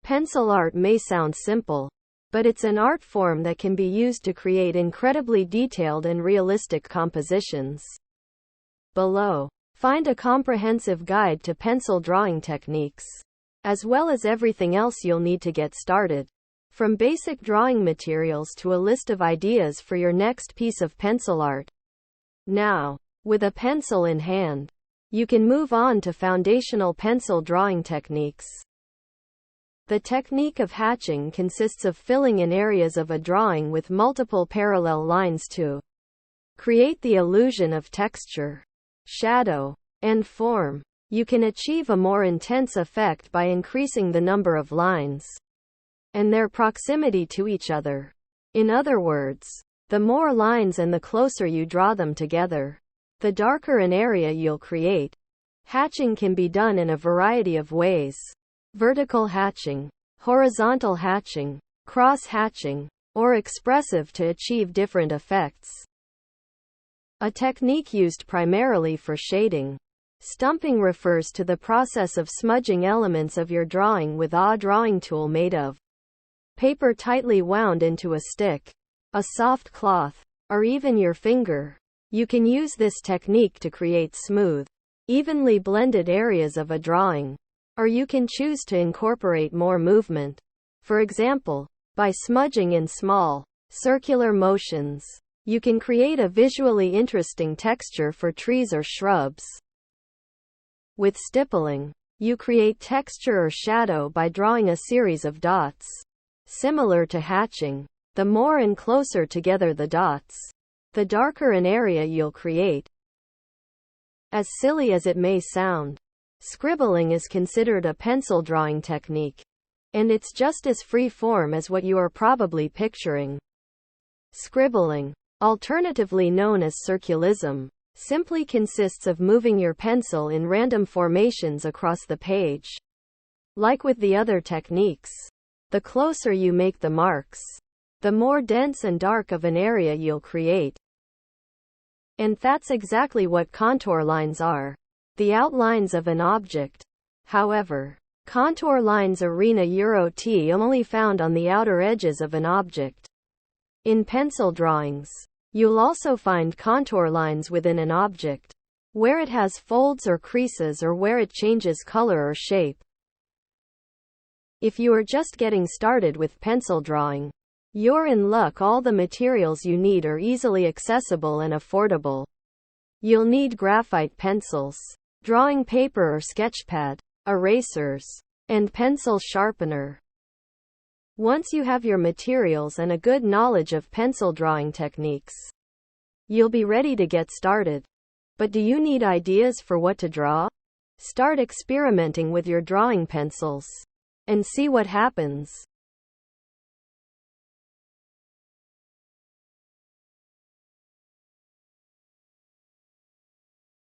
Pencil art may sound simple, but it's an art form that can be used to create incredibly detailed and realistic compositions. Below, find a comprehensive guide to pencil drawing techniques, as well as everything else you'll need to get started, from basic drawing materials to a list of ideas for your next piece of pencil art. Now, with a pencil in hand, you can move on to foundational pencil drawing techniques. The technique of hatching consists of filling in areas of a drawing with multiple parallel lines to create the illusion of texture, shadow, and form. You can achieve a more intense effect by increasing the number of lines and their proximity to each other. In other words, the more lines and the closer you draw them together, the darker an area you'll create. Hatching can be done in a variety of ways: vertical hatching, horizontal hatching, cross-hatching, or expressive to achieve different effects. A technique used primarily for shading. Stumping refers to the process of smudging elements of your drawing with a drawing tool made of paper tightly wound into a stick, a soft cloth, or even your finger. You can use this technique to create smooth, evenly blended areas of a drawing, or you can choose to incorporate more movement. For example, by smudging in small, circular motions, you can create a visually interesting texture for trees or shrubs. With stippling, you create texture or shadow by drawing a series of dots. Similar to hatching, the more and closer together the dots, the darker an area you'll create. As silly as it may sound, scribbling is considered a pencil drawing technique, and it's just as free form as what you are probably picturing. Scribbling, alternatively known as circulism, simply consists of moving your pencil in random formations across the page. Like with the other techniques, the closer you make the marks, the more dense and dark of an area you'll create. And that's exactly what contour lines are: the outlines of an object. However, contour lines are only found on the outer edges of an object. In pencil drawings, you'll also find contour lines within an object, where it has folds or creases or where it changes color or shape. If you are just getting started with pencil drawing, you're in luck. All the materials you need are easily accessible and affordable. You'll need graphite pencils, drawing paper or sketchpad, erasers, and pencil sharpener. Once you have your materials and a good knowledge of pencil drawing techniques, you'll be ready to get started. But do you need ideas for what to draw? Start experimenting with your drawing pencils and see what happens.